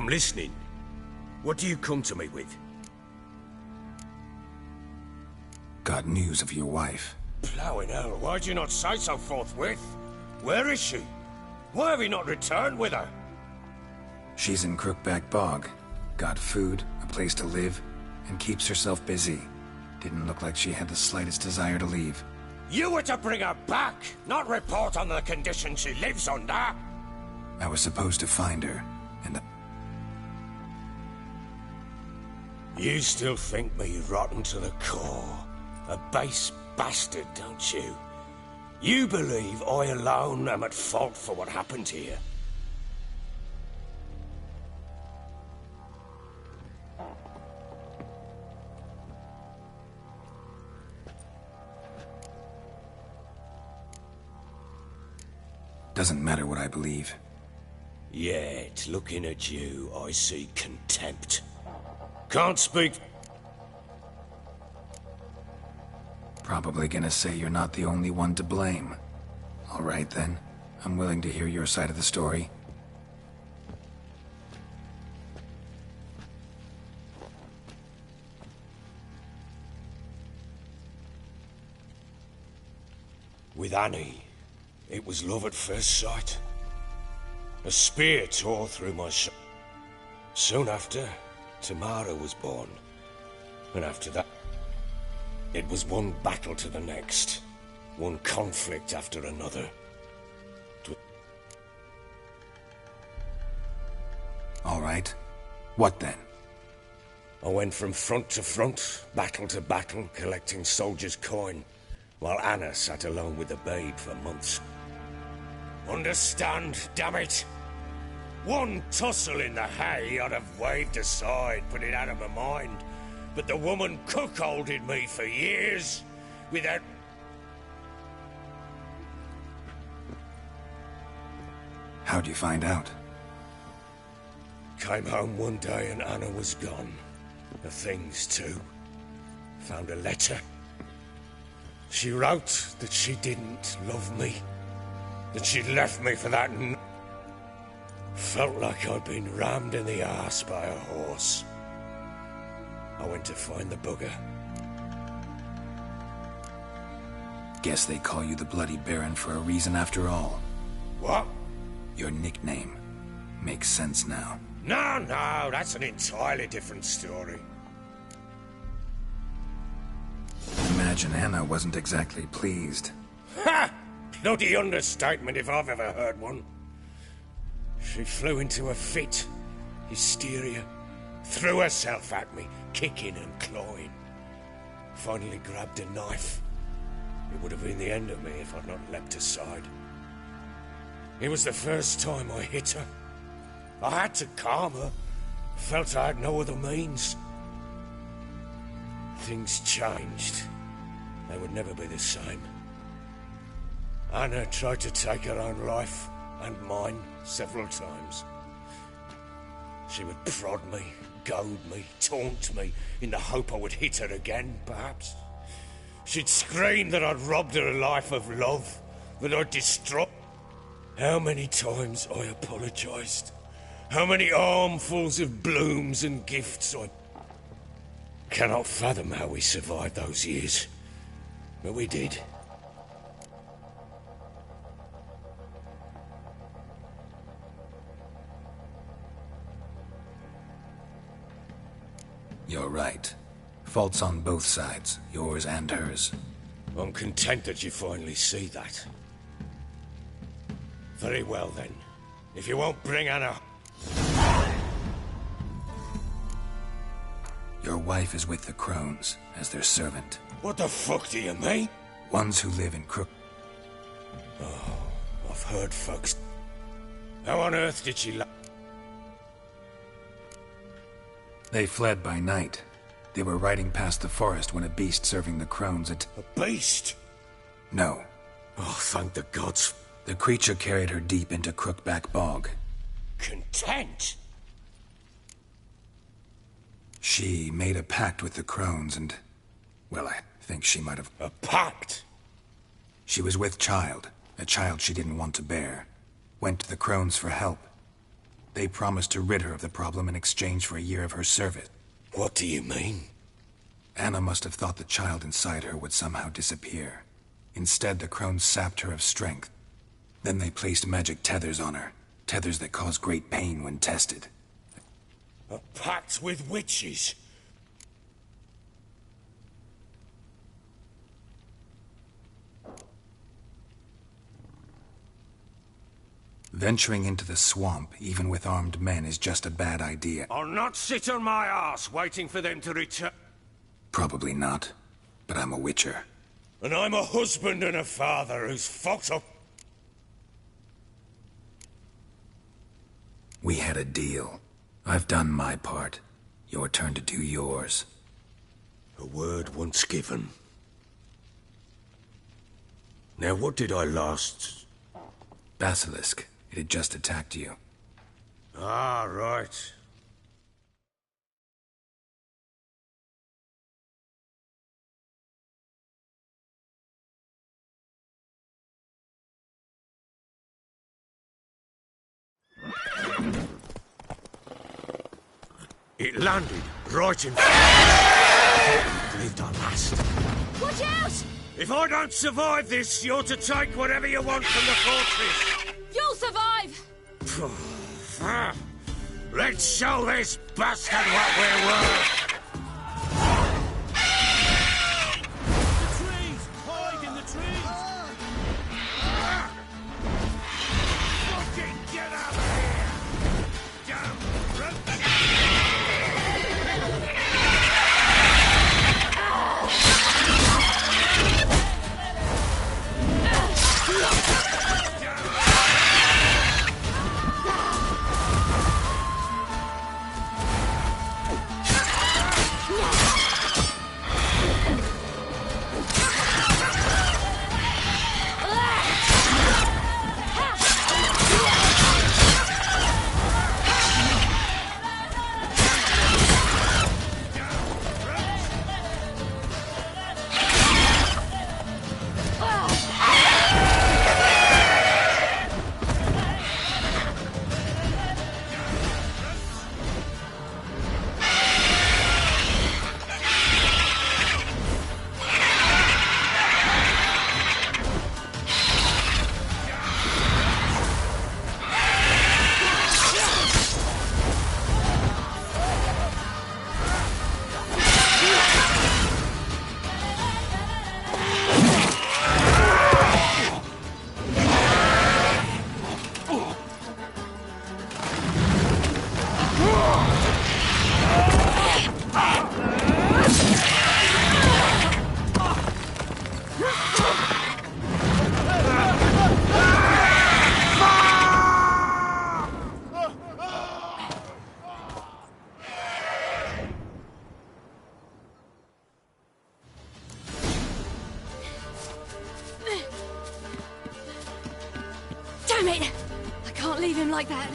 listening. What do you come to me with? Got news of your wife. Plowing hell, why'd you not say so forthwith? Where is she? Why have you not returned with her? She's in Crookback Bog. Got food, a place to live, and keeps herself busy. Didn't look like she had the slightest desire to leave. You were to bring her back, not report on the conditions she lives under. I was supposed to find her, and You still think me rotten to the core. A base bastard, don't you? You believe I alone am at fault for what happened here. doesn't matter what I believe. Yet, looking at you, I see contempt. Can't speak. Probably gonna say you're not the only one to blame. All right then, I'm willing to hear your side of the story. With Annie, it was love at first sight. A spear tore through my shoulder. Soon after, Tamara was born. And after that, it was one battle to the next. One conflict after another. All right. What then? I went from front to front, battle to battle, collecting soldiers' coin, while Anna sat alone with the babe for months. Understand, damn it! One tussle in the hay I'd have waved aside, put it out of my mind. But the woman cuckolded me for years, without... How'd you find out? Came home one day and Anna was gone. The things, too. Found a letter. She wrote that she didn't love me. That she'd left me for that Felt like I'd been rammed in the arse by a horse. I went to find the bugger. Guess they call you the Bloody Baron for a reason after all. What? Your nickname. Makes sense now. No, that's an entirely different story. Imagine Anna wasn't exactly pleased. Ha! Bloody understatement if I've ever heard one. She flew into a fit. Hysteria. Threw herself at me, kicking and clawing. Finally grabbed a knife. It would have been the end of me if I'd not leapt aside. It was the first time I hit her. I had to calm her. Felt I had no other means. Things changed. They would never be the same. Anna tried to take her own life, and mine, several times. She would prod me, goad me, taunt me, in the hope I would hit her again, perhaps. She'd scream that I'd robbed her life of love, that I'd destroyed. How many times I apologized. How many armfuls of blooms and gifts I... Cannot fathom how we survived those years. But we did. You're right. Faults on both sides, yours and hers. I'm content that you finally see that. Very well then. If you won't bring Anna... Your wife is with the Crones, as their servant. What the fuck do you mean? Ones who live in Crook... Oh, I've heard folks... How on earth did she... They fled by night. They were riding past the forest when a beast serving the Crones had... A beast? No. Oh, thank the gods. The creature carried her deep into Crookback Bog. Content? She made a pact with the Crones and... Well, I think she might have... A pact? She was with child. A child she didn't want to bear. Went to the Crones for help. They promised to rid her of the problem in exchange for a year of her service. What do you mean? Anna must have thought the child inside her would somehow disappear. Instead, the crones sapped her of strength. Then they placed magic tethers on her. Tethers that cause great pain when tested. A pact with witches? Venturing into the swamp, even with armed men, is just a bad idea. I'll not sit on my ass waiting for them to return. Probably not, but I'm a witcher. And I'm a husband and a father who's fucked up. We had a deal. I've done my part. Your turn to do yours. A word once given. Now, what did I last... Basilisk. It had just attacked you. Ah, right. It landed right in front. I believed I last. Watch out! If I don't survive this, you're to take whatever you want from the fortress. You'll survive! Let's show this bastard what we're worth. The trees! Hide in the trees! Fucking get out of here! Damn! Damn it! I can't leave him like that.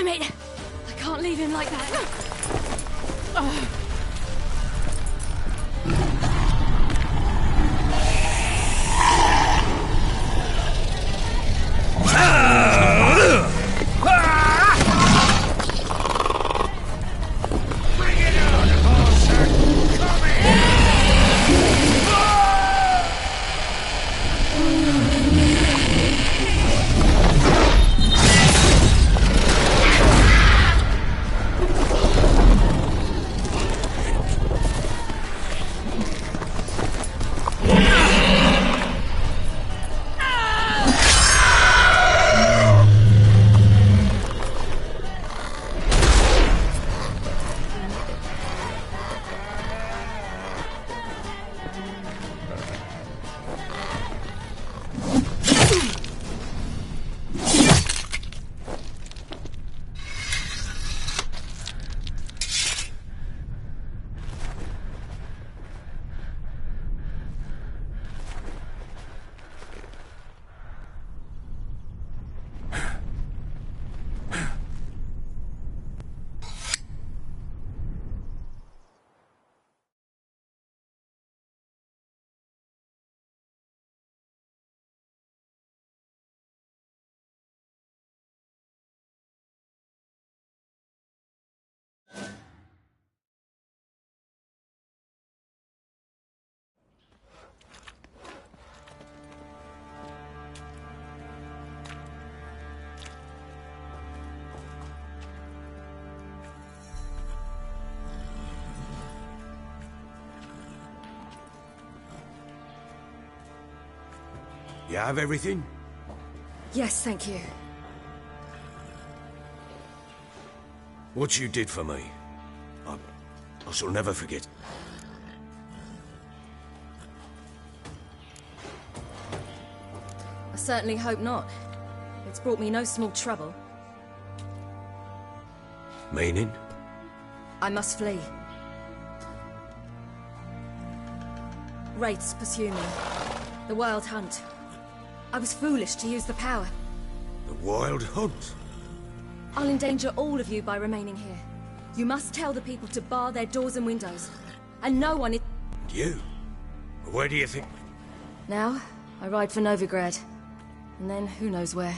it! I can't leave him like that. You have everything? Yes, thank you. What you did for me, I shall never forget. I certainly hope not. It's brought me no small trouble. Meaning? I must flee. Wraiths pursue me. The Wild Hunt. I was foolish to use the power. The Wild Hunt? I'll endanger all of you by remaining here. You must tell the people to bar their doors and windows. And no one is... You? Where do you think... Now, I ride for Novigrad. And then, who knows where.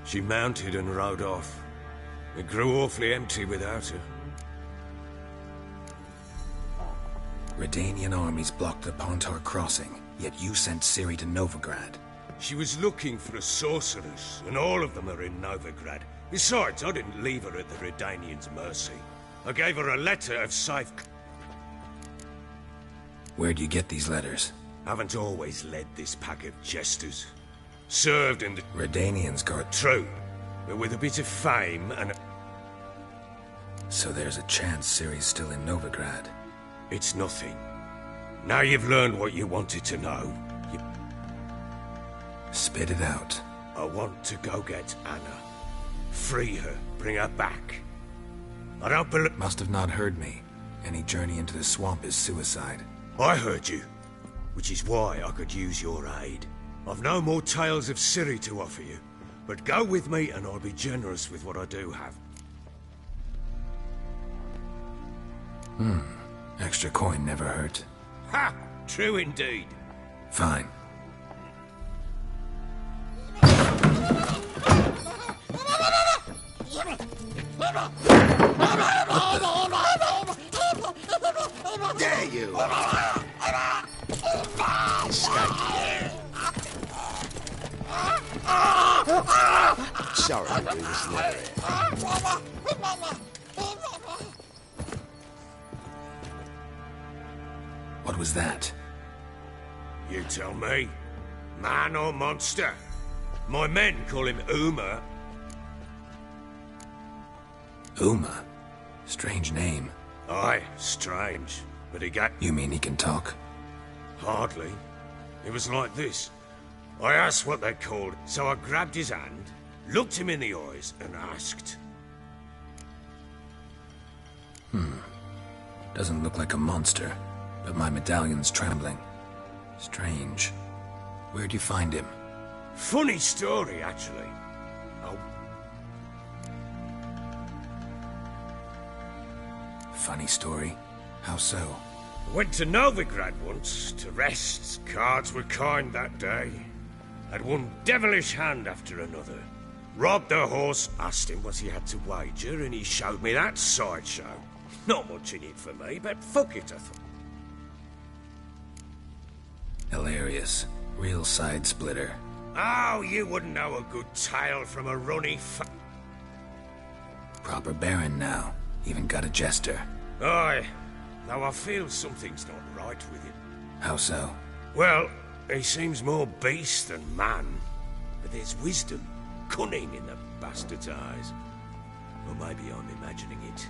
She mounted and rode off. It grew awfully empty without her. Redanian armies blocked the Pontar crossing, yet you sent Ciri to Novigrad. She was looking for a sorceress, and all of them are in Novigrad. Besides, I didn't leave her at the Redanians' mercy. I gave her a letter of safe... Where'd you get these letters? Haven't always led this pack of jesters. Served in the... Redanians guard... True, but with a bit of fame and... So there's a chance Ciri's still in Novigrad. It's nothing. Now you've learned what you wanted to know. Spit it out. I want to go get Anna. Free her, bring her back. I don't believe... Must have not heard me. Any journey into the swamp is suicide. I heard you, which is why I could use your aid. I've no more tales of Ciri to offer you, but go with me and I'll be generous with what I do have. Extra coin never hurt. Ha! True indeed. Fine. There you are. Sorry, we was never here. What was that? You tell me. Man or monster? My men call him Uma. Uma? Strange name. Aye, strange. But he got... You mean he can talk? Hardly. It was like this. I asked what they called, so I grabbed his hand, looked him in the eyes, and asked. Doesn't look like a monster, but my medallion's trembling. Strange. Where'd you find him? Funny story, actually. Oh. Funny story? How so? Went to Novigrad once, to rest. Cards were kind that day. Had one devilish hand after another. Robbed a horse, asked him what he had to wager, and he showed me that sideshow. Not much in it for me, but fuck it, I thought. Hilarious. Real side splitter. Oh, you wouldn't know a good tale from a runny Proper baron now. Even got a jester. Aye, though I feel something's not right with him. How so? Well, he seems more beast than man. But there's wisdom, cunning in the bastard's eyes. Or maybe I'm imagining it.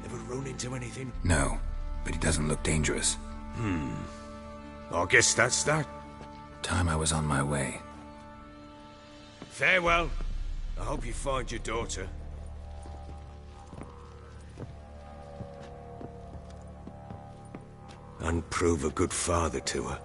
Ever run into anything? No, but he doesn't look dangerous. I guess that's that. Time I was on my way. Farewell. I hope you find your daughter. And prove a good father to her.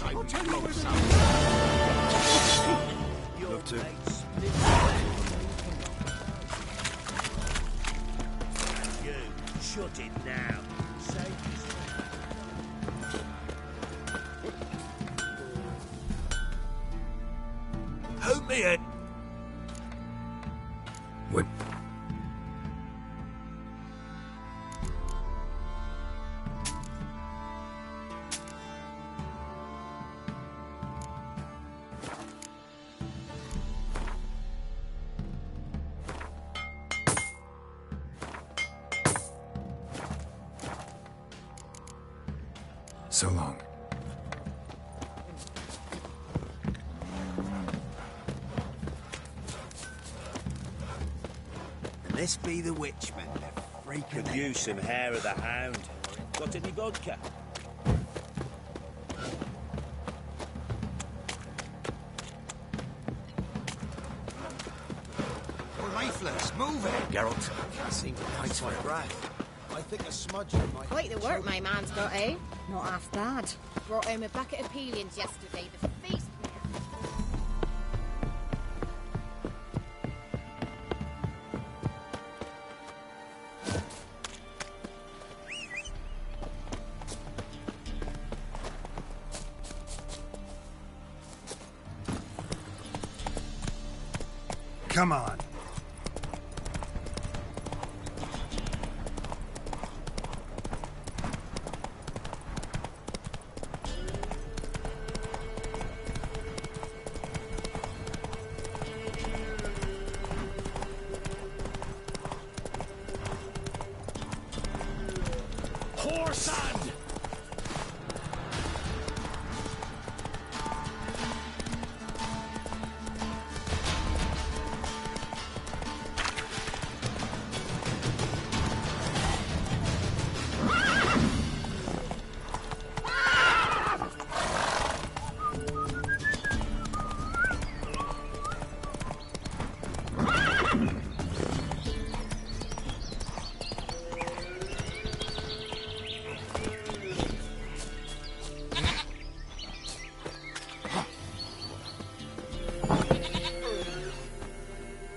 I'll tell you what Love to. You, shut it now. Hold me in. What? So long. This be the witchman, the freak of Could use some hair of the hound. Got any vodka? We're lifeless. Move it. Geralt. Can't seem to catch my breath. I think a smudge in my... Quite the work my man's got, eh? Not half bad. Brought home a bucket of peelings yesterday. The feast, man. Come on. Horsan!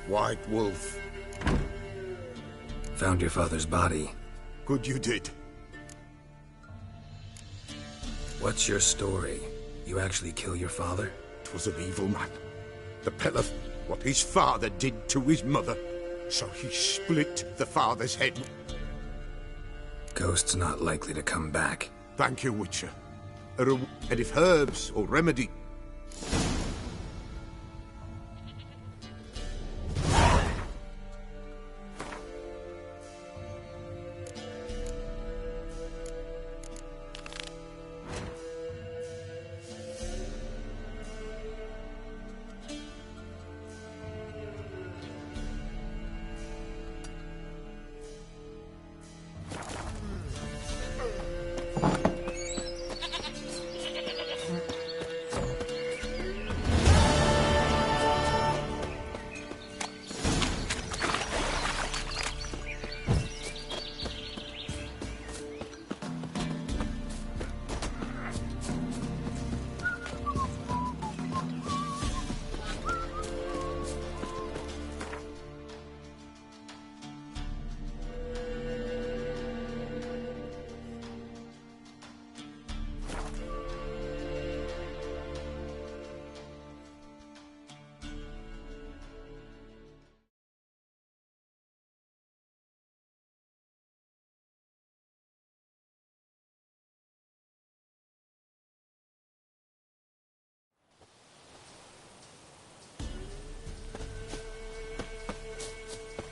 White Wolf. Found your father's body. Good you did. What's your story? You actually kill your father? 'Twas an evil man. The pillar, what his father did to his mother. So he split the father's head. Ghost's not likely to come back. Thank you, Witcher. And if herbs or remedy.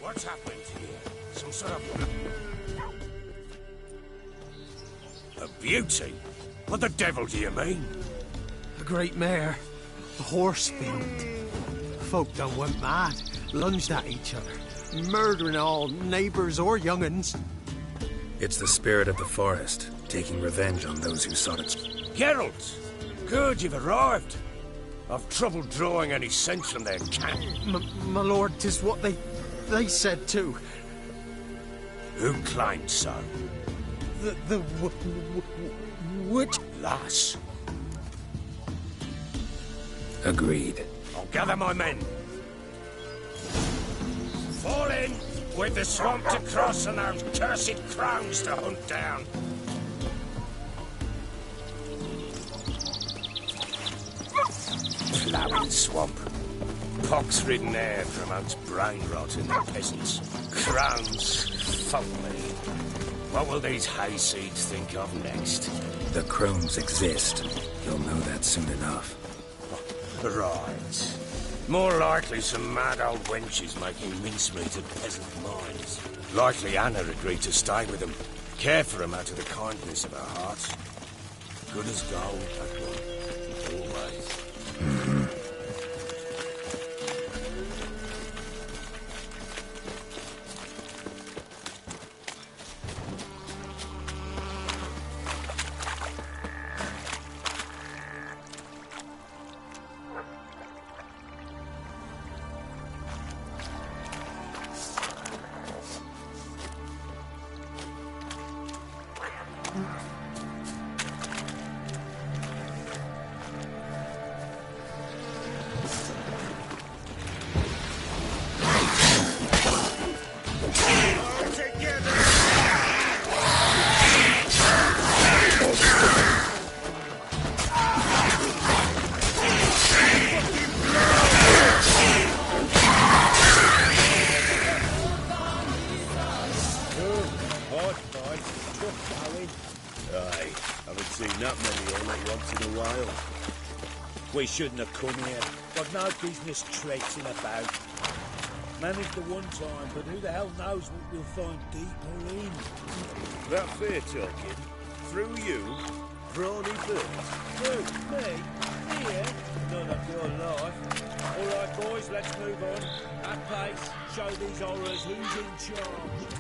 What's happened here? Some sort of... a beauty? What the devil do you mean? A great mare. A horse fiend. Folk done went mad, lunged at each other, murdering all neighbours or young'uns. It's the spirit of the forest, taking revenge on those who sought its... Geralt! Good, you've arrived. I've trouble drawing any sense from their camp. My lord, 'tis what they said too. Who claimed so? The witch... Lass. Agreed. I'll gather my men. Fall in, with the swamp to cross and those cursed crows to hunt down. Ploughing swamp. Pox-ridden air promotes brain rot in the peasants. Crowns, fuck me. What will these hayseeds think of next? The crones exist. You'll know that soon enough. Right. More likely some mad old wenches making mincemeat of peasant minds. Likely Anna agreed to stay with them. Care for them out of the kindness of her heart. Good as gold, that one. Always. Hard fight, tough going. Aye, haven't seen that many all at once in a while. We shouldn't have come here. Got no business traipsing about. Managed the one time, but who the hell knows what we'll find deeper in. That fair talking? Through you? Brawny bird? Who? Me? Here? None of your life. All right, boys, let's move on. At pace, show these horrors who's in charge.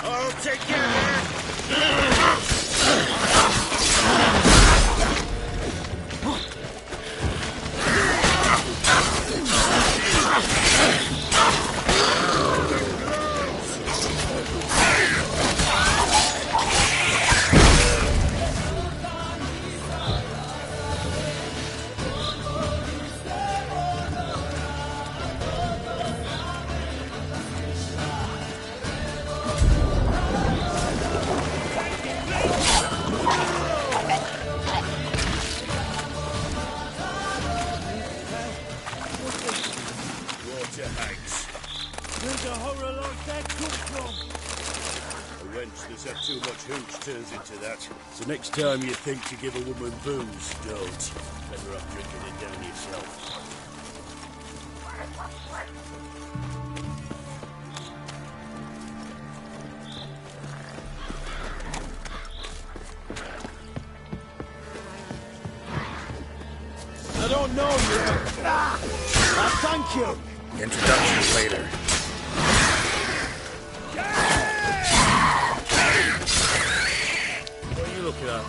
All together! Turns into that. So next time you think to give a woman booze, don't. Better off drinking it down yourself. I don't know you. Thank you. Introductions later. Look at that.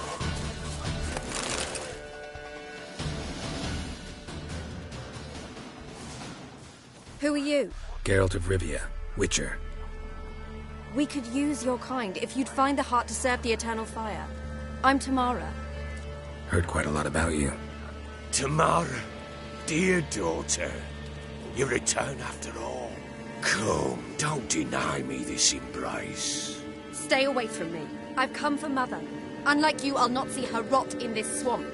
Who are you? Geralt of Rivia, Witcher. We could use your kind if you'd find the heart to serve the eternal fire. I'm Tamara. Heard quite a lot about you. Tamara, dear daughter, you return after all. Come, don't deny me this embrace. Stay away from me. I've come for Mother. Unlike you, I'll not see her rot in this swamp.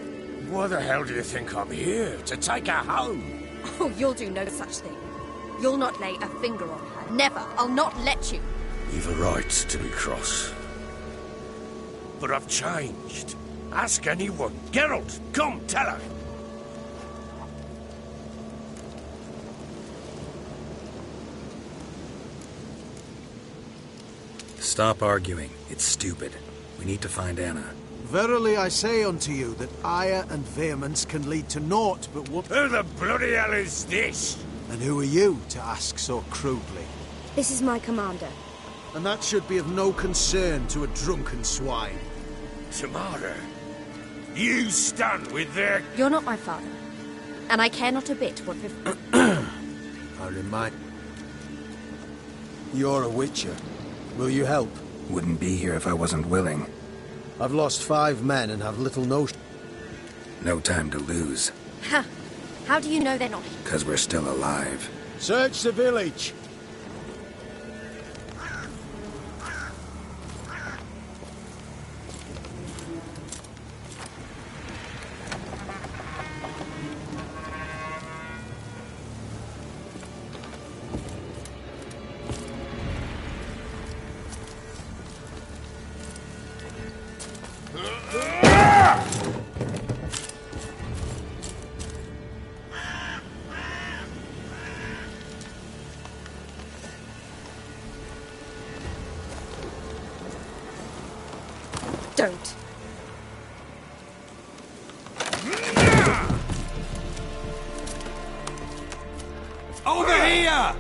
Why the hell do you think I'm here? To take her home? Oh, you'll do no such thing. You'll not lay a finger on her. Never. I'll not let you. You've a right to be cross. But I've changed. Ask anyone. Geralt, come, tell her. Stop arguing. It's stupid. We need to find Anna. Verily I say unto you that ire and vehemence can lead to naught but what... Who the bloody hell is this? And who are you to ask so crudely? This is my commander. And that should be of no concern to a drunken swine. Tamara, you stand with their... You're not my father. And I care not a bit what... I remind... You're a witcher. Will you help? Wouldn't be here if I wasn't willing. I've lost 5 men and have little notion... No time to lose. Ha! How do you know they're not here? 'Cause we're still alive. Search the village! Don't. Over here!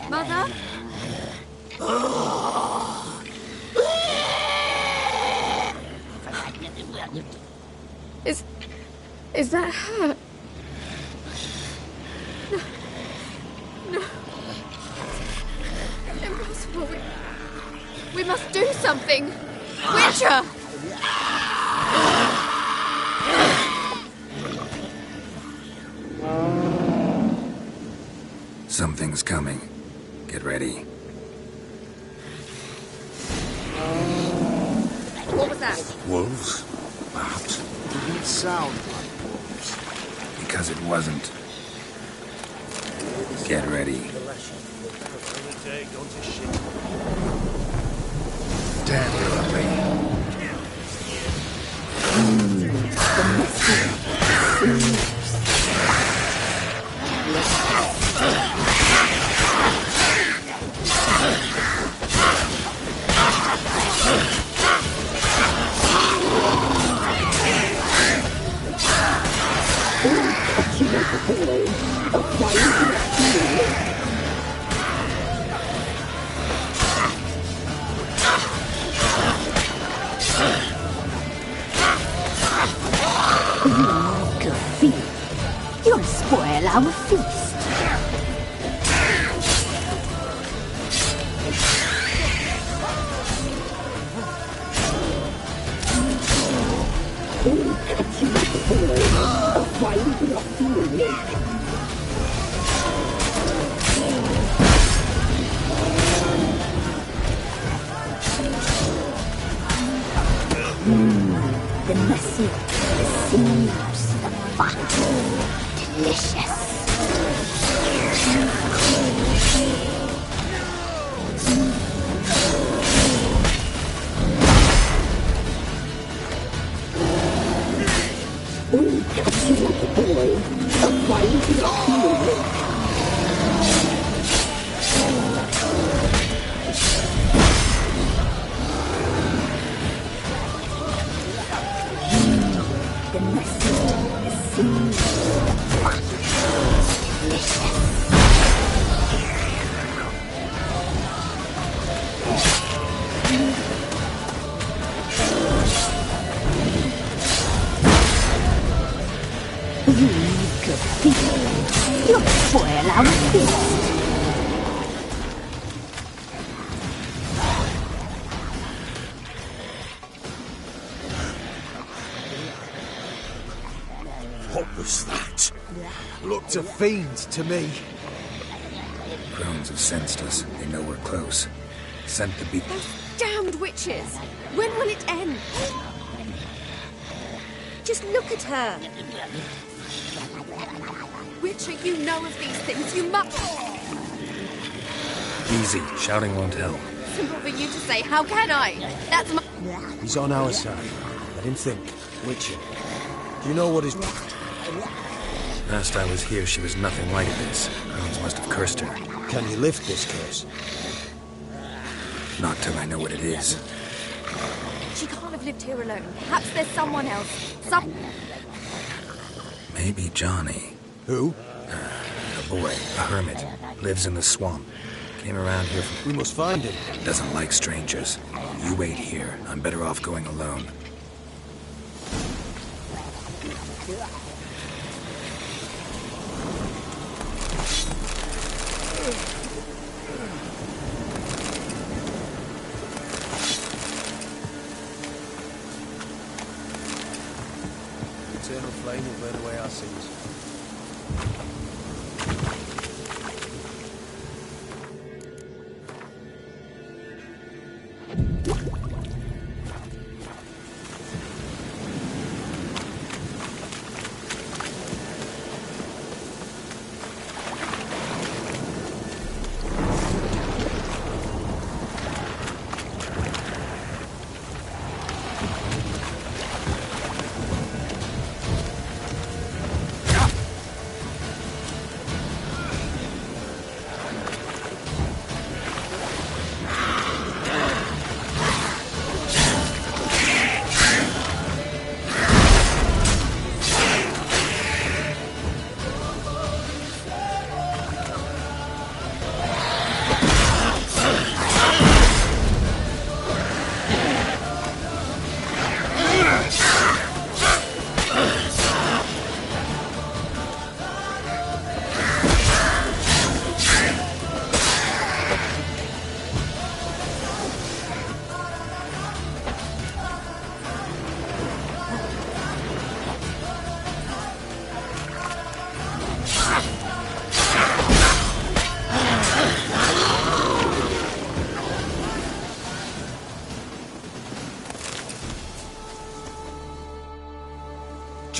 Mother? Is that her? No. Impossible. We must do something. Witcher! Something's coming. Get ready. What was that? Wolves? Perhaps. Didn't sound like wolves. Because it wasn't. Get ready. Tenderly. You'll spoil our feast. The messy, the sinews, the fat, delicious. The messy, the sinews, the fat, delicious. You good feast. You'll spoil our feast. What was that? Looked a fiend to me. Crones have sensed us. They know we're close. Sent the beat. Those damned witches! When will it end? Just look at her. Witcher, you know of these things. You must... Easy. Shouting won't help. Simple for you to say. How can I? That's my... He's on our side. Let him think. Witcher. Do you know what is... Last I was here, she was nothing like this. Crones must have cursed her. Can you lift this curse? Not till I know what it is. She can't have lived here alone. Perhaps there's someone else. Maybe Johnny. Who? A boy, a hermit. Lives in the swamp. Came around here from... We must find him. Doesn't like strangers. You wait here. I'm better off going alone. Eternal flame will burn away our sins.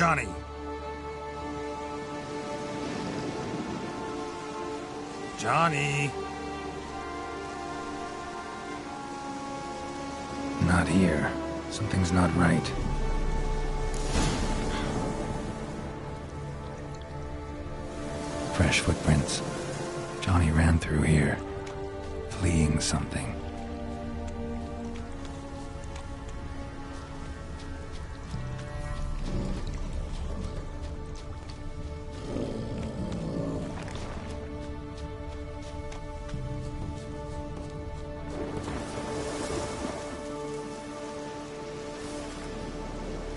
Johnny! Johnny! Not here. Something's not right. Fresh footprints. Johnny ran through here, fleeing something.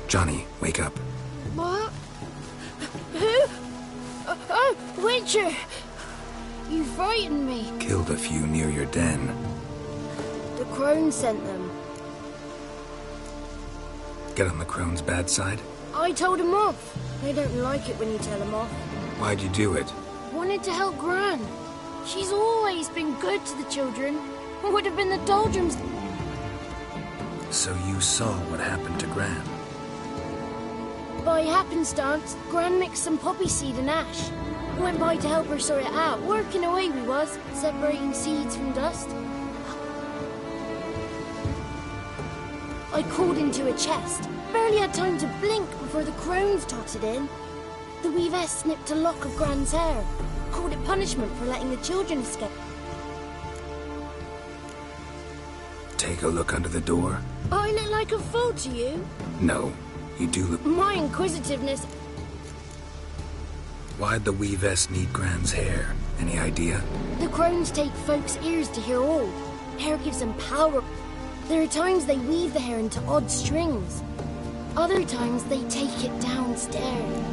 Johnny, wake up. What? Who? Oh, Witcher! You frightened me. Killed a few near your den. The crone sent them. Get on the crone's bad side? I told them off. They don't like it when you tell them off. Why'd you do it? Wanted to help Gran. She's always been good to the children. What would have been the doldrums? So you saw what happened to Gran? By happenstance, Gran mixed some poppy seed and ash. Went by to help her sort it out. Working away we was, separating seeds from dust. I crawled into a chest. Barely had time to blink before the crones totted in. The weavess snipped a lock of Gran's hair. Called it punishment for letting the children escape. Take a look under the door? I look like a fool to you? No, you do look... My inquisitiveness... Why'd the weavess need Gran's hair? Any idea? The crones take folks' ears to hear all. Hair gives them power. There are times they weave the hair into odd strings. Other times they take it downstairs.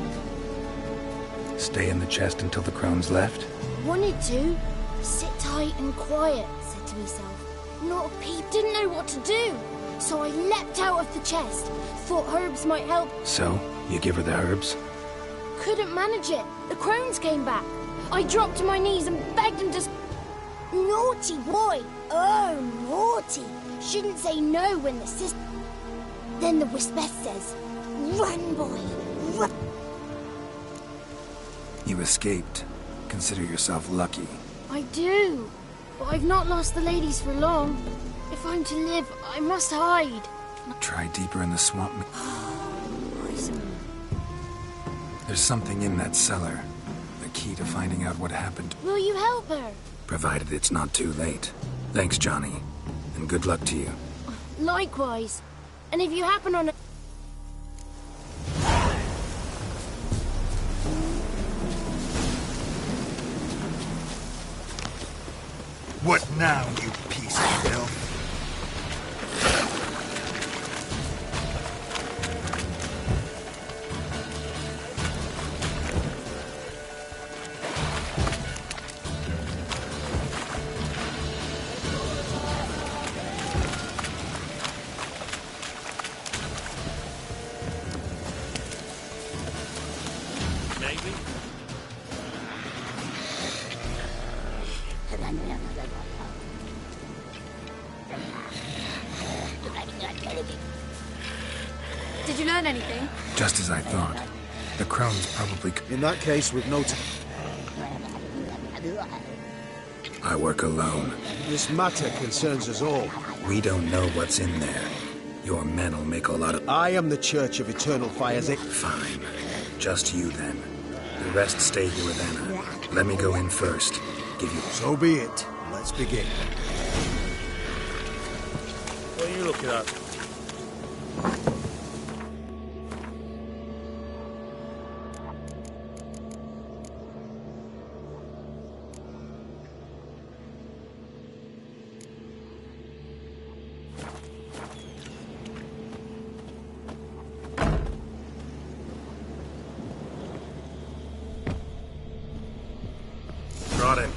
Stay in the chest until the crones left? Wanted to. Sit tight and quiet, said to myself. Not a peep, didn't know what to do. So I leapt out of the chest. Thought herbs might help. So, you give her the herbs? Couldn't manage it. The crones came back. I dropped to my knees and begged them to... Naughty boy. Oh, naughty. Shouldn't say no when the sister... Then the Wispeth says, run, boy, run. You escaped. Consider yourself lucky. I do. But I've not lost the ladies for long. If I'm to live, I must hide. Try deeper in the swamp. There's something in that cellar. The key to finding out what happened. Will you help her? Provided it's not too late. Thanks, Johnny. And good luck to you. Likewise. And if you happen on a... What now, you piece of filth? Did you learn anything? Just as I thought. The crones probably... In that case, we've no time. I work alone. This matter concerns us all. We don't know what's in there. Your men'll make a lot of... I am the Church of Eternal Fire's... Fine. Just you, then. The rest stay here with Anna. Let me go in first. Give you... So be it. Let's begin. What are you looking at? Brought him.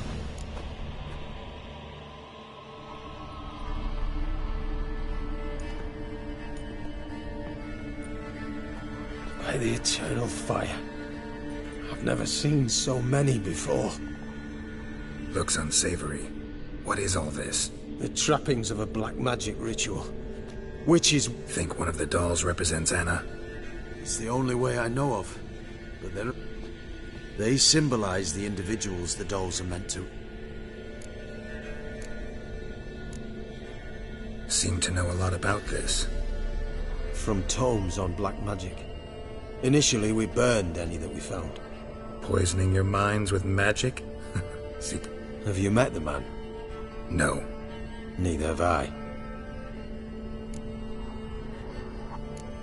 By the eternal fire. I've never seen so many before. Looks unsavory. What is all this? The trappings of a black magic ritual. Witches... Think one of the dolls represents Anna? It's the only way I know of. But they symbolize the individuals the dolls are meant to. Seem to know a lot about this. From tomes on black magic. Initially, we burned any that we found. Poisoning your minds with magic? See... Have you met the man? No. Neither have I.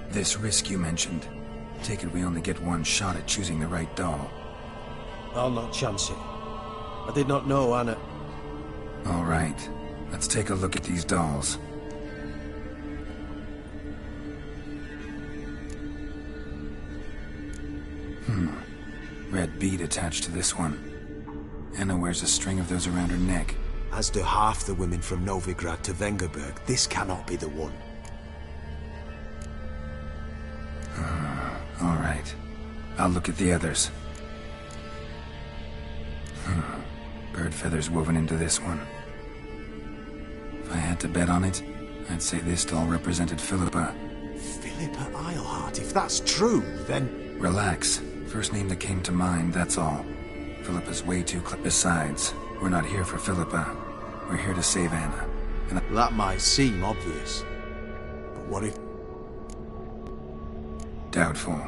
This risk you mentioned. Take it we only get one shot at choosing the right doll. I'll not chance it. I did not know Anna... All right. Let's take a look at these dolls. Red bead attached to this one. Anna wears a string of those around her neck. As do half the women from Novigrad to Vengerberg. This cannot be the one. All right. I'll look at the others. Bird feathers woven into this one. If I had to bet on it, I'd say this doll represented Philippa. Philippa Eilhart, if that's true, then... Relax. First name that came to mind, that's all. Philippa's way too Besides, we're not here for Philippa. We're here to save Anna. And that might seem obvious. But what if... Doubtful.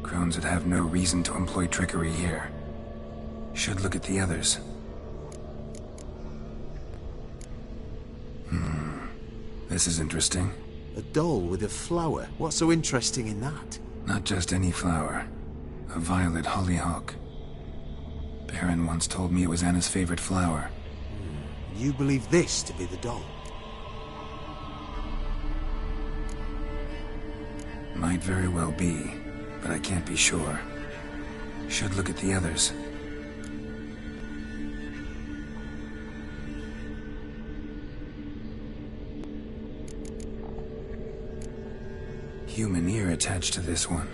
Crones would have no reason to employ trickery here. Should look at the others. This is interesting. A doll with a flower? What's so interesting in that? Not just any flower. A violet hollyhock. Baron once told me it was Anna's favorite flower. You believe this to be the doll? Might very well be, but I can't be sure. Should look at the others. Human ear attached to this one.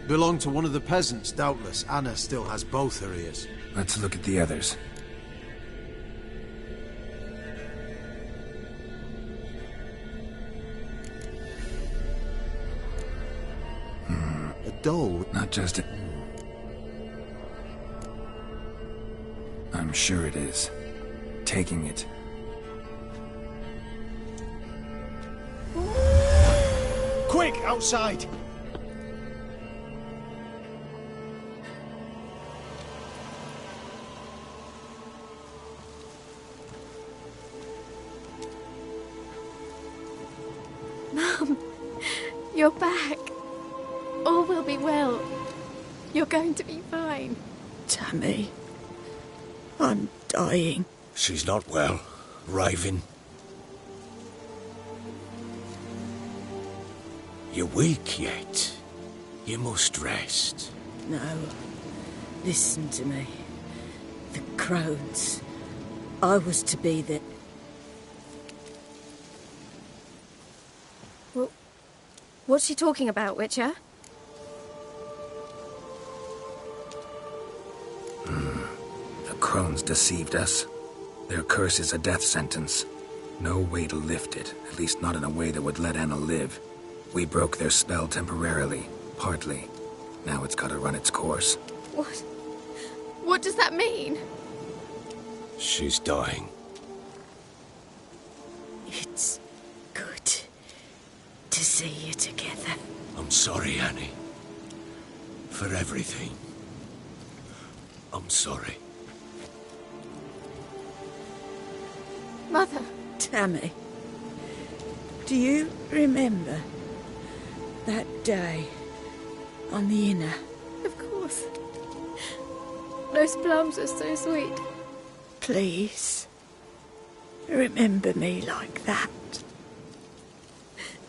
Belonged to one of the peasants, doubtless. Anna still has both her ears. Let's look at the others. A doll? Not just a... I'm sure it is. Taking it. Quick, outside! Mum, you're back. All will be well. You're going to be fine. Tammy, I'm dying. She's not well. Raving. You're weak yet. You must rest. No. Listen to me. The crones. I was to be the... Well, what's she talking about, Witcher? The crones deceived us. Their curse is a death sentence. No way to lift it, at least not in a way that would let Anna live. We broke their spell temporarily, partly. Now it's gotta run its course. What? What does that mean? She's dying. It's good to see you together. I'm sorry, Annie. For everything. I'm sorry. Mother. Tammy, do you remember that day on the Inner? Of course. Those plums are so sweet. Please, remember me like that.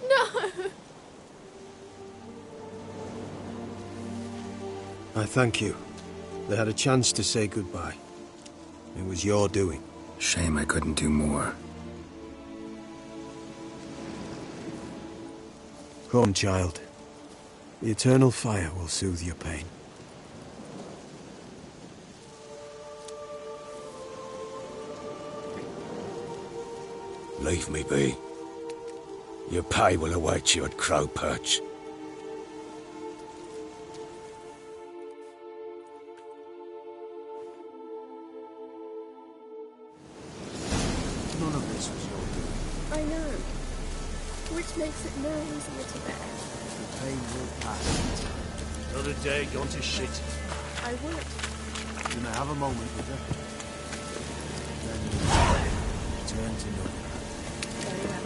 No! I thank you. They had a chance to say goodbye. It was your doing. Shame I couldn't do more. Come, child. The eternal fire will soothe your pain. Leave me be. Your pay will await you at Crow Perch. which makes it no easier to bear. The pain will pass. Another day gone to shit. I would. You may have a moment with her. Then return to normal. Very well.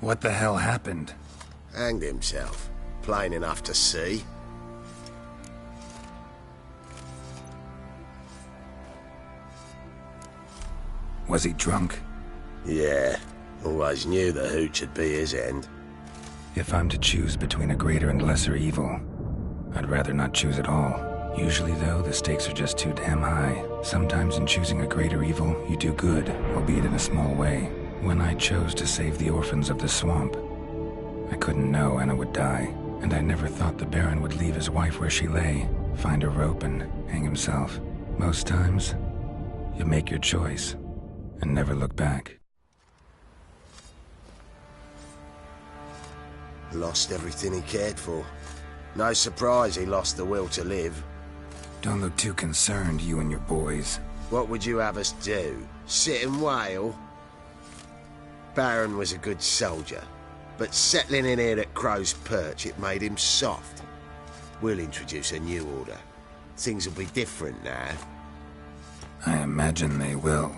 What the hell happened? Hanged himself. Plain enough to see. Was he drunk? Yeah. Always knew the hooch would be his end. If I'm to choose between a greater and lesser evil, I'd rather not choose at all. Usually, though, the stakes are just too damn high. Sometimes in choosing a greater evil, you do good, albeit in a small way. When I chose to save the orphans of the swamp, I couldn't know Anna would die, and I never thought the Baron would leave his wife where she lay, find a rope and hang himself. Most times, you make your choice and never look back. Lost everything he cared for. No surprise he lost the will to live. Don't look too concerned, you and your boys. What would you have us do? Sit and wail? Baron was a good soldier, but settling in here at Crow's Perch, it made him soft. We'll introduce a new order. Things will be different now. I imagine they will.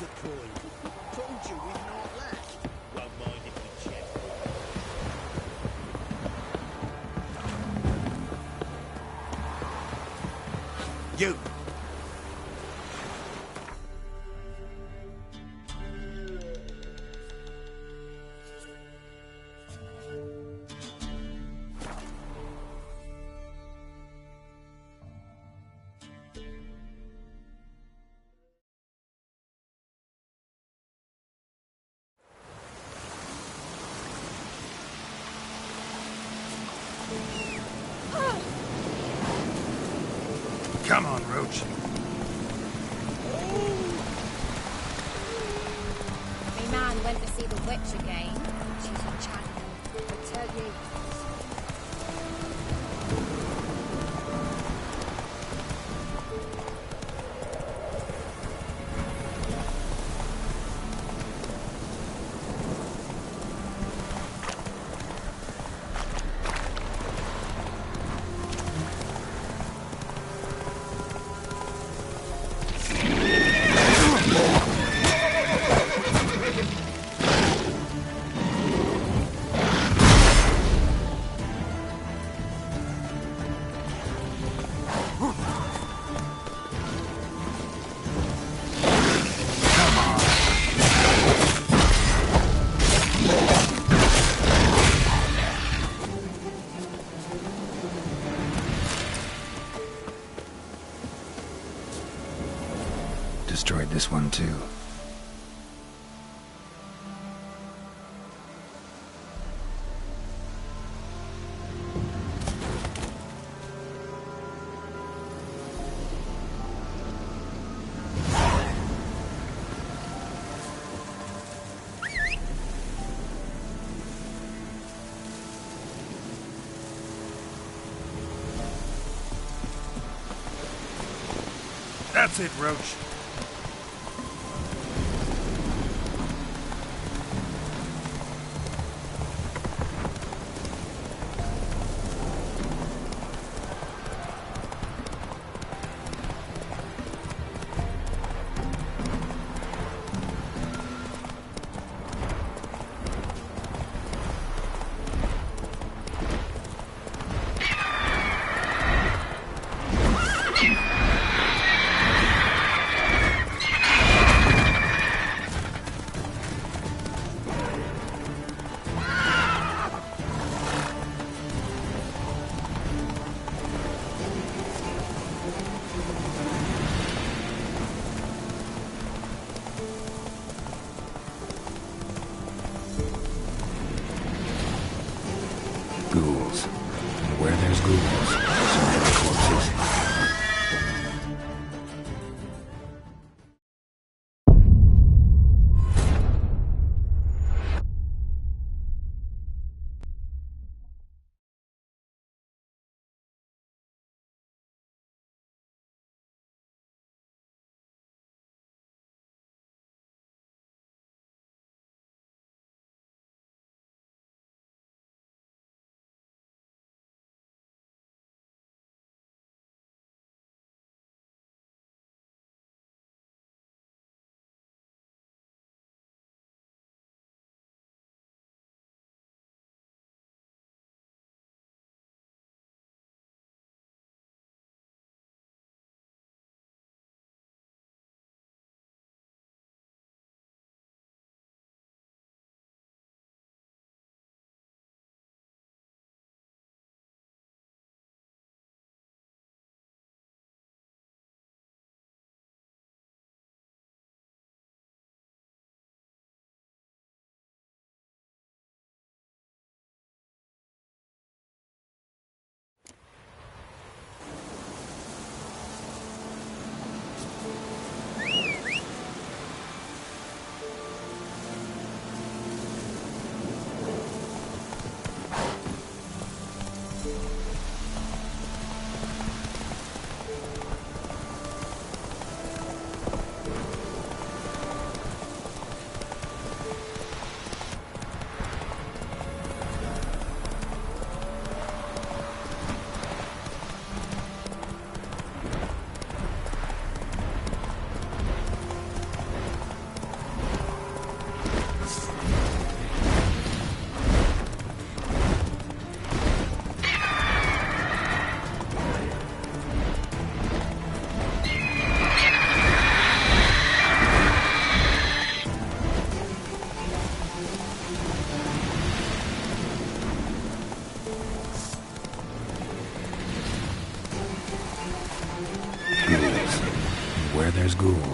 the coin. Told you we've not left. Won't mind if we check. You! Come on, Roach. My man went to see the witch again. She's a champion, I tell you. Destroyed this one too. That's it, Roach.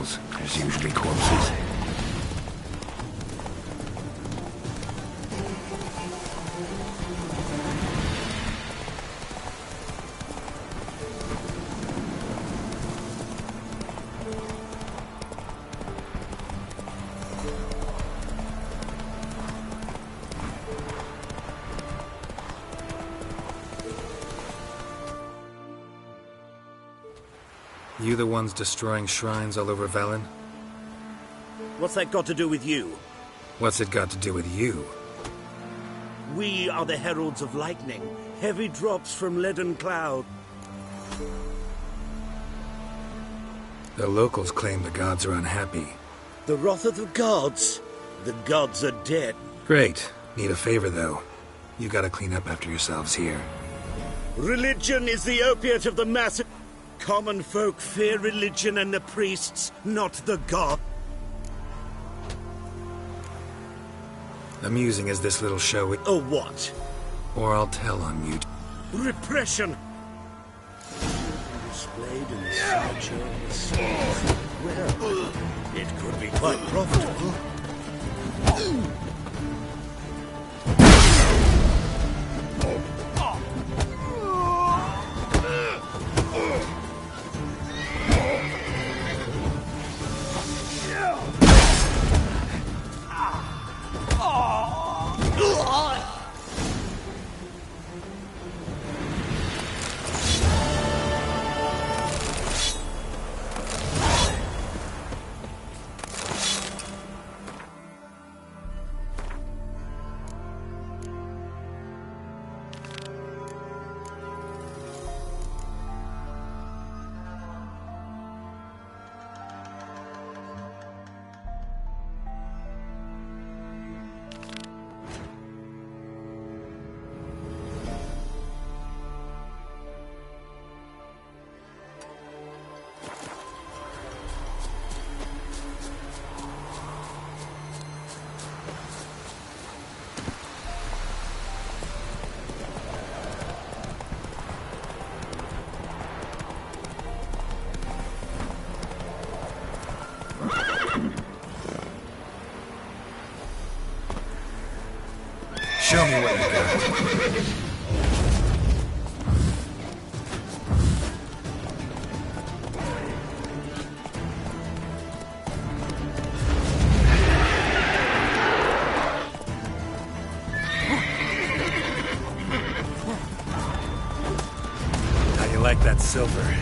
locals. There's usually corpses. You the ones destroying shrines all over Velen? What's that got to do with you? What's it got to do with you? We are the heralds of lightning. Heavy drops from leaden cloud. The locals claim the gods are unhappy. The wrath of the gods? The gods are dead. Great. Need a favor, though. You gotta clean up after yourselves here. Religion is the opiate of the masses. Common folk fear religion and the priests, not the god. Amusing as this little show is. Oh, what? Or I'll tell on you. Repression! Displayed in the sideshow of the stars. Well, it could be quite profitable. Show me what you got. How you like that silver?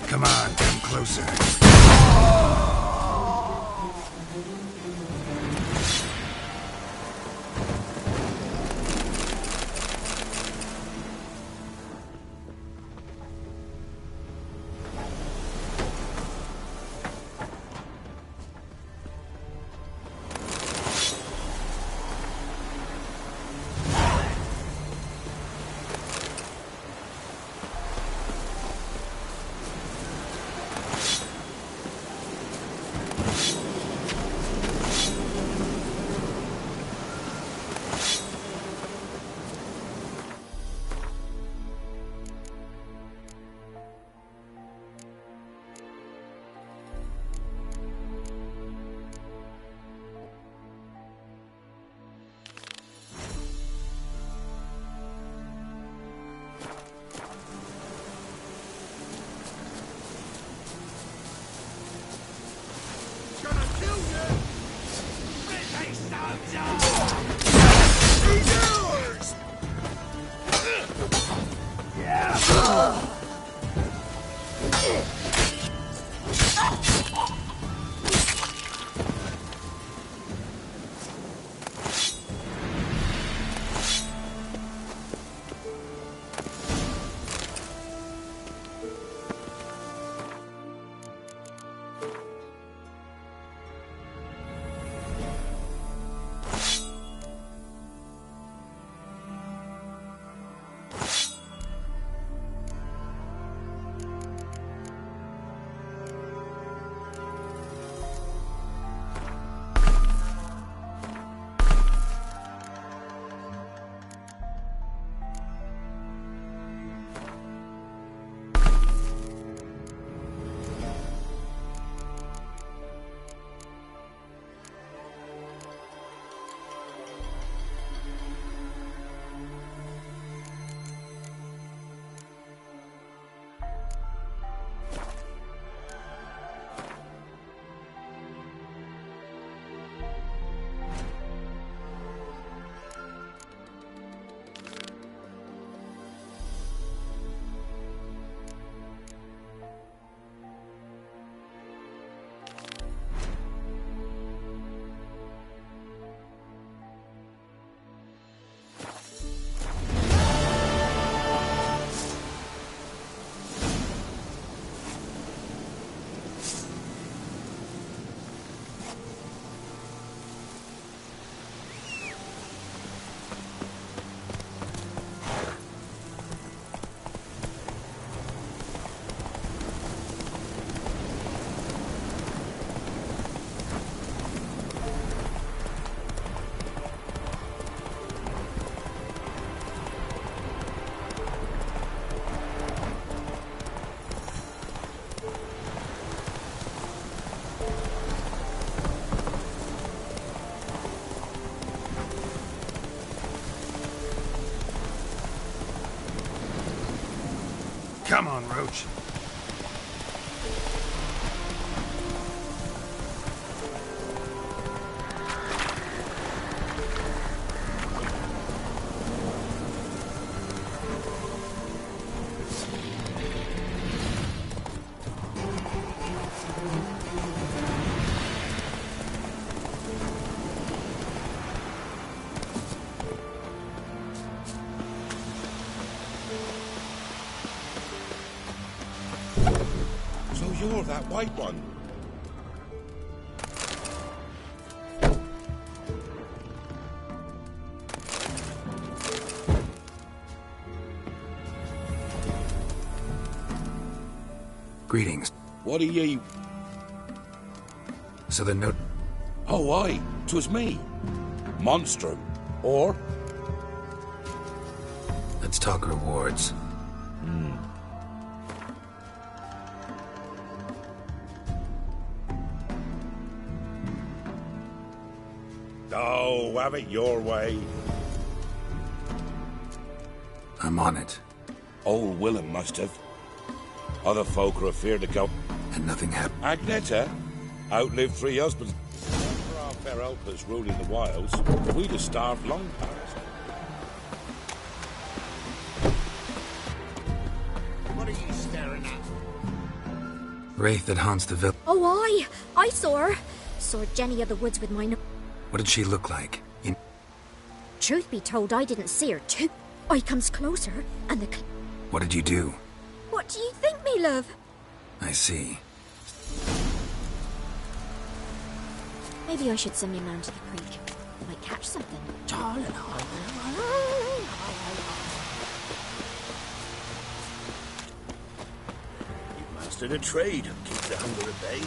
Come on, come closer. Come on, Roach. You're that white one. Greetings. What are ye? So the note... Oh, aye. 'Twas me. Monstrum. Or? Let's talk rewards. Oh, have it your way. I'm on it. Old Willem must have. Other folk are afeard to go. And nothing happened. Agneta outlived 3 husbands. For our fair helpers ruling the wilds, we'd have starved long past. What are you staring at? Wraith that haunts the village. Oh, I saw her. Saw Jenny of the woods with my What did she look like? Truth be told, I didn't see her too. I comes closer, and the... What did you do? What do you think, me love? I see. Maybe I should send me round to the creek. Might catch something. You've mastered a trade and keep the hunger at bay.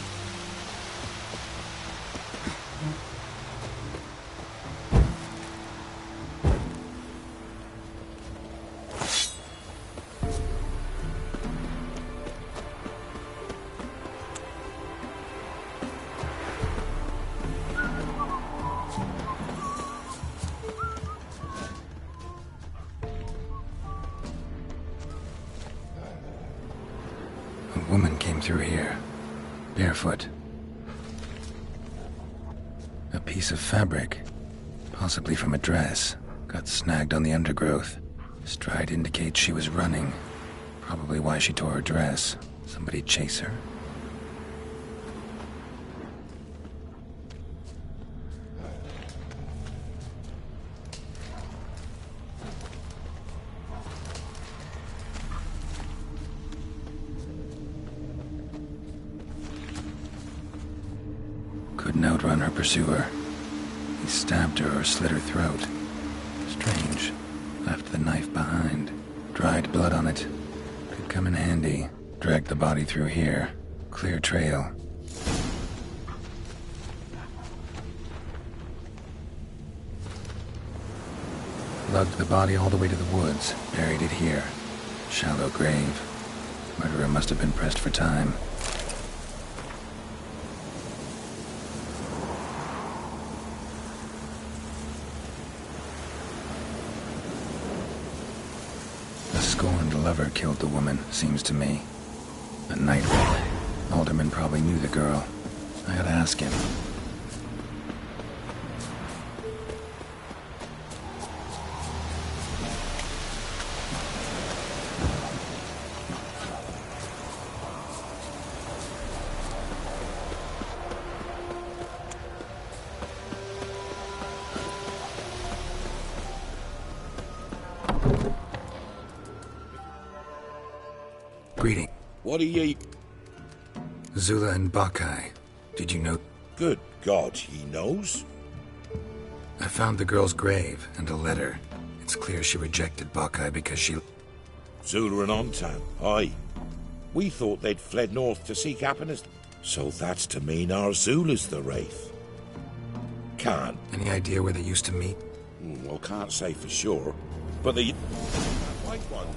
A woman came through here, barefoot. A piece of fabric, possibly from a dress, got snagged on the undergrowth. Stride indicates she was running. Probably why she tore her dress. Somebody chase her? Couldn't outrun her pursuer. He stabbed her or slit her throat. Strange. Left the knife behind. Dried blood on it. Could come in handy. Dragged the body through here. Clear trail. Lugged the body all the way to the woods. Buried it here. Shallow grave. Murderer must have been pressed for time. Scorned lover killed the woman, seems to me. A night wraith. Alderman probably knew the girl. I ought to ask him. Greeting. What are ye? Zula and Bakai. Did you know? Good God, he knows. I found the girl's grave and a letter. It's clear she rejected Bakai because she... Zula and Ontan, aye. We thought they'd fled north to seek happiness. So that's to mean our Zula's the Wraith. Can't. Any idea where they used to meet? Well, can't say for sure. But the... White one.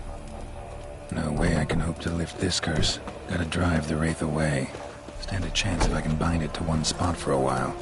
No way I can hope to lift this curse. Gotta drive the Wraith away. Stand a chance if I can bind it to one spot for a while.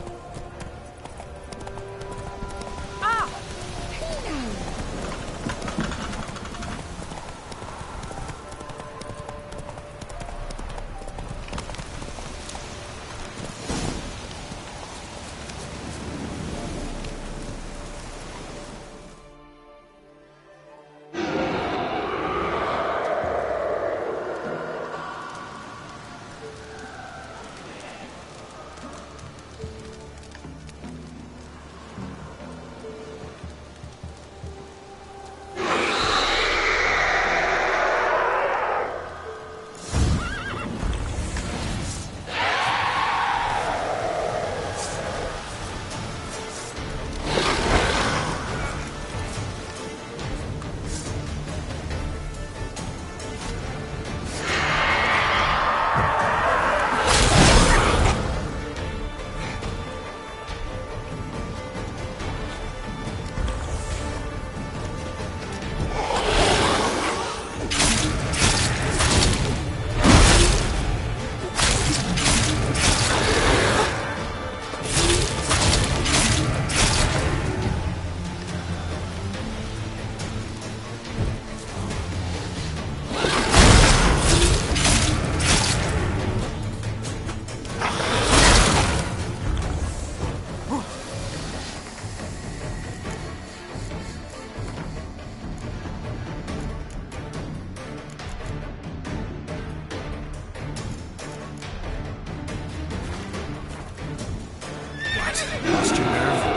Lost your nerve?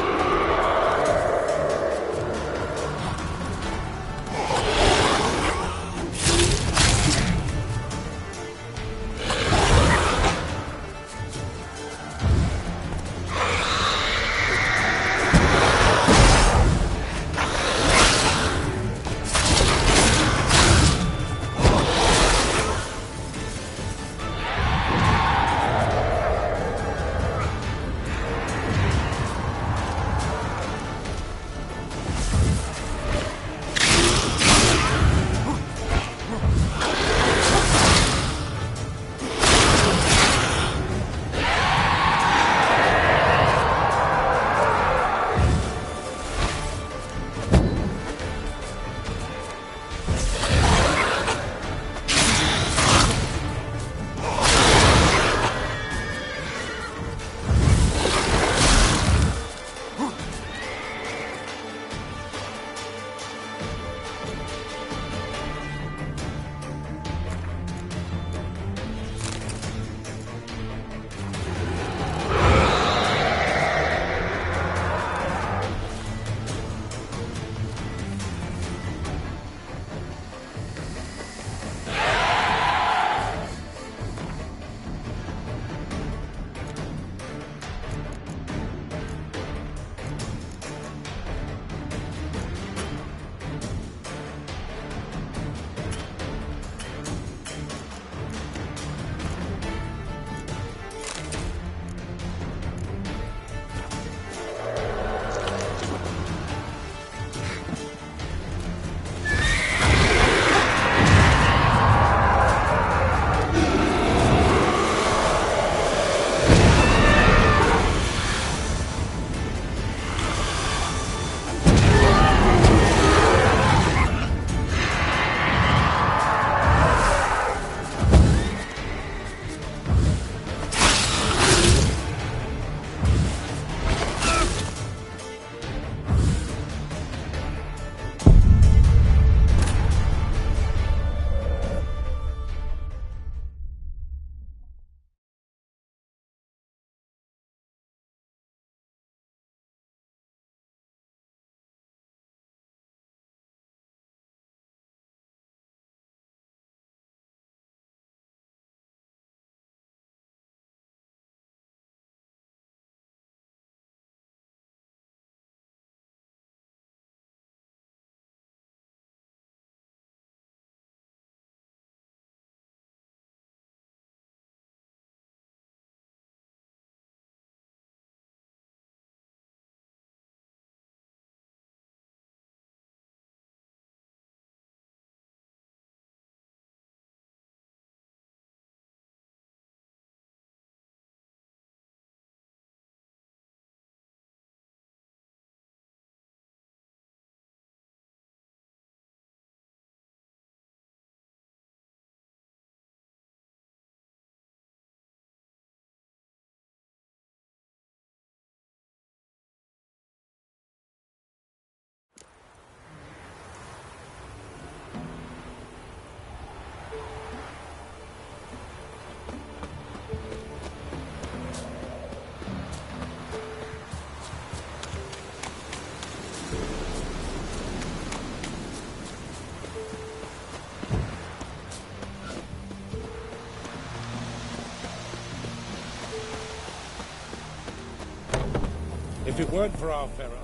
If it weren't for our fellow...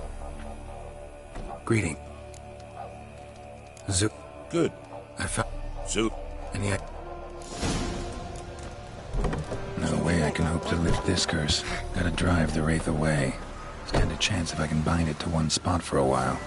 Greeting. Zoot. Good. I found... Zoot. And yet... No way I can hope to lift this curse. Gotta drive the wraith away. Stand a chance if I can bind it to one spot for a while.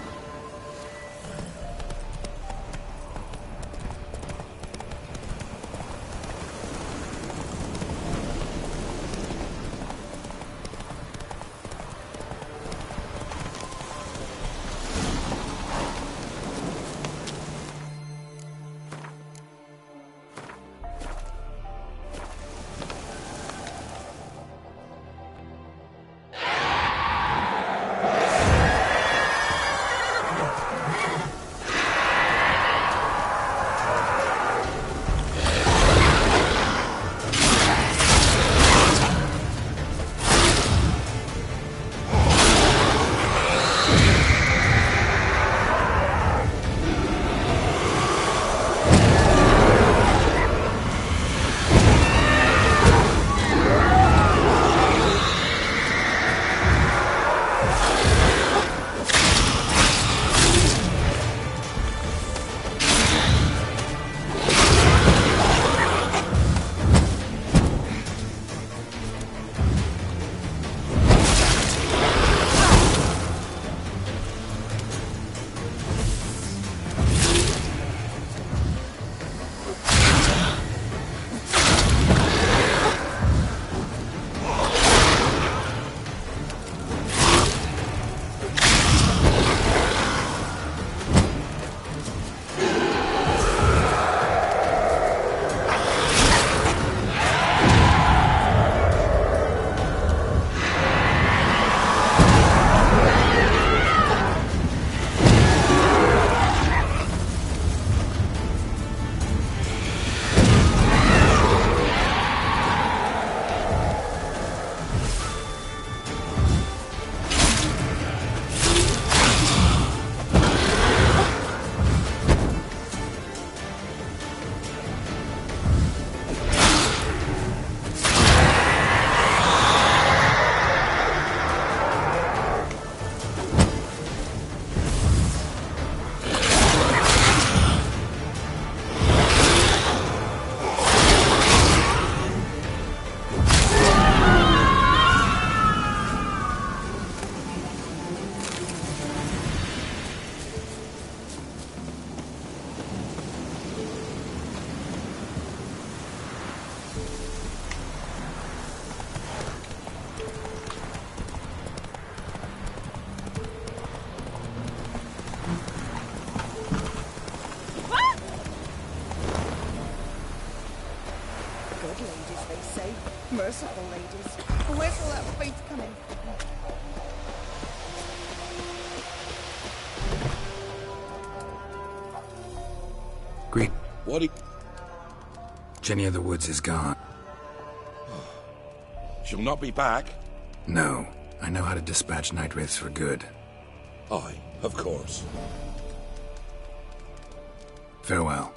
Good ladies, they say. Merciful ladies. Where's all that faith coming from? Great. What he... Jenny of the Woods is gone. She'll not be back? No. I know how to dispatch night wraiths for good. Aye, of course. Farewell.